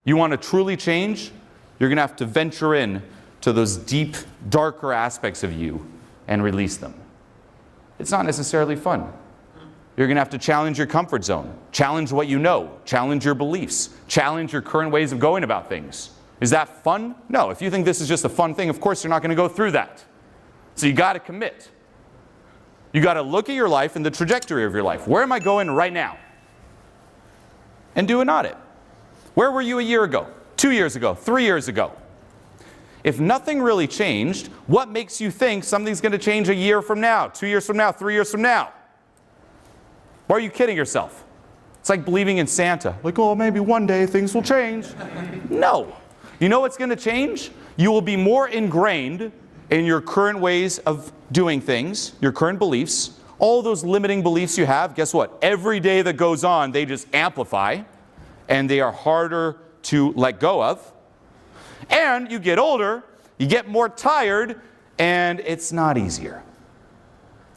You want to truly change? You're going to have to venture in to those deep, darker aspects of you and release them. It's not necessarily fun. You're going to have to challenge your comfort zone, challenge what you know, challenge your beliefs, challenge your current ways of going about things. Is that fun? No. If you think this is just a fun thing, of course you're not going to go through that. So you got to commit. You got to look at your life and the trajectory of your life. Where am I going right now? And do an audit. Where were you a year ago, 2 years ago, 3 years ago? If nothing really changed, what makes you think something's going to change a year from now, 2 years from now, 3 years from now? Why are you kidding yourself? It's like believing in Santa. Like, oh, maybe one day things will change. No. You know what's going to change? You will be more ingrained in your current ways of doing things, your current beliefs. All those limiting beliefs you have, guess what? Every day that goes on, they just amplify, and they are harder to let go of. And you get older, you get more tired, and it's not easier.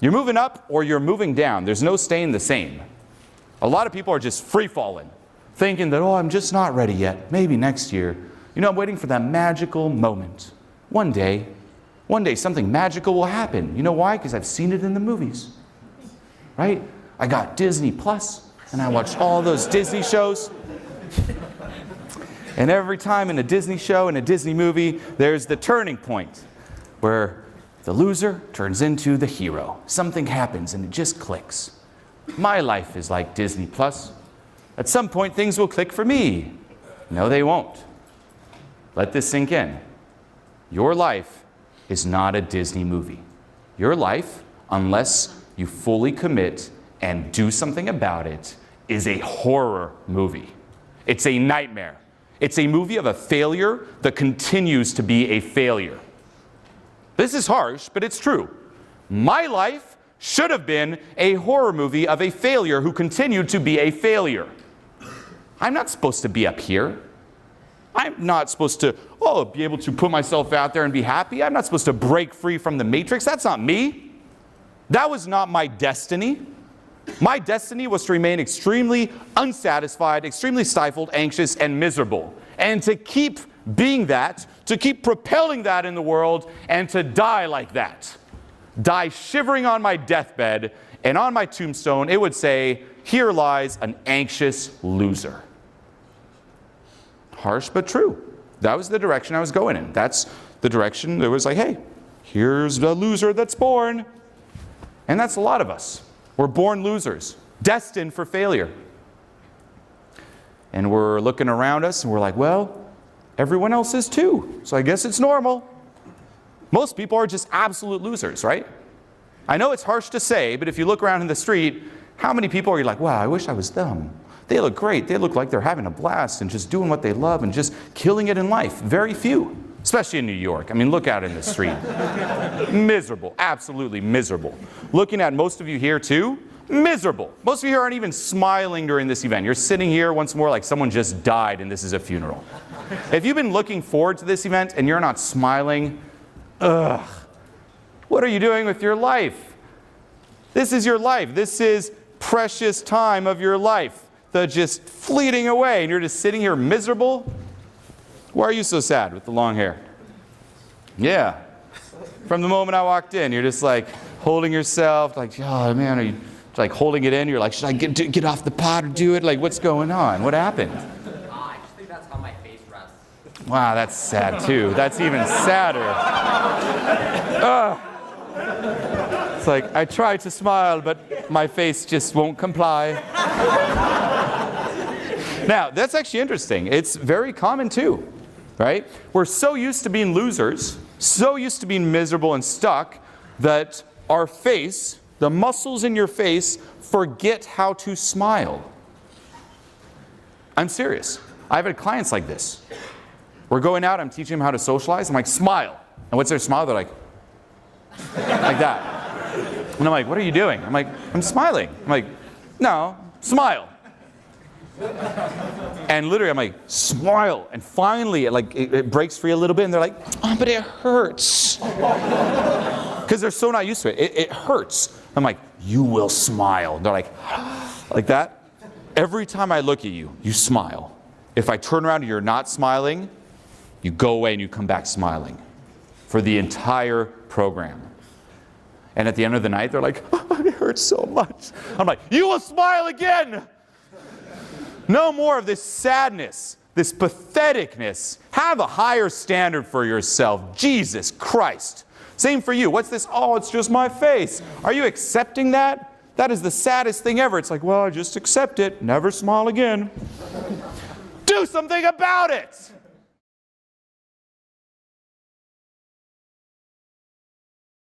You're moving up or you're moving down. There's no staying the same. A lot of people are just free-falling, thinking that, oh, I'm just not ready yet. Maybe next year. You know, I'm waiting for that magical moment. One day something magical will happen. You know why? Because I've seen it in the movies. Right? I got Disney Plus, and I watched all those Disney shows. And every time in a Disney show, in a Disney movie, there's the turning point where the loser turns into the hero. Something happens and it just clicks. My life is like Disney Plus. At some point things will click for me. No, they won't. Let this sink in. Your life is not a Disney movie. Your life, unless you fully commit and do something about it, is a horror movie. It's a nightmare. It's a movie of a failure that continues to be a failure. This is harsh, but it's true. My life should have been a horror movie of a failure who continued to be a failure. I'm not supposed to be up here. I'm not supposed to, be able to put myself out there and be happy. I'm not supposed to break free from the matrix. That's not me. That was not my destiny. My destiny was to remain extremely unsatisfied, extremely stifled, anxious, and miserable. And to keep being that, to keep propelling that in the world, and to die like that. Die shivering on my deathbed, and on my tombstone it would say, "Here lies an anxious loser." Harsh but true. That was the direction I was going in. That's the direction that was like, hey, here's the loser that's born. And that's a lot of us. We're born losers, destined for failure. And we're looking around us and we're like, well, everyone else is too, so I guess it's normal. Most people are just absolute losers, right? I know it's harsh to say, but if you look around in the street, how many people are you like, wow, I wish I was them. They look great. They look like they're having a blast and just doing what they love and just killing it in life. Very few, especially in New York. I mean, look out in the street. Miserable, absolutely miserable. Looking at most of you here too, miserable. Most of you here aren't even smiling during this event. You're sitting here once more like someone just died and this is a funeral. If you've been looking forward to this event and you're not smiling, what are you doing with your life? This is your life. This is precious time of your life that's just fleeting away and you're just sitting here miserable. Why are you so sad with the long hair? Yeah. From the moment I walked in, you're just like holding yourself, like, oh man, are you like holding it in? You're like, should I get off the pot or do it? Like, what's going on? What happened? I just think that's how my face rests. Wow, that's sad too. That's even sadder. It's like, I try to smile, but my face just won't comply. Now, that's actually interesting. It's very common too, right? We're so used to being losers, so used to being miserable and stuck, that our face, the muscles in your face, forget how to smile. I'm serious. I've had clients like this. We're going out, I'm teaching them how to socialize. I'm like, smile. And what's their smile? They're like that. And I'm like, what are you doing? I'm like, I'm smiling. I'm like, no, smile. And literally, I'm like, smile. And finally, it breaks free a little bit. And they're like, oh, but it hurts. Because they're so not used to it. It hurts. I'm like, you will smile. And they're like that. Every time I look at you, you smile. If I turn around and you're not smiling, you go away and you come back smiling for the entire program. And at the end of the night, they're like, oh, it hurts so much. I'm like, you will smile again. No more of this sadness, this patheticness. Have a higher standard for yourself. Jesus Christ. Same for you. What's this? Oh, it's just my face. Are you accepting that? That is the saddest thing ever. It's like, well, just accept it. Never smile again. Do something about it.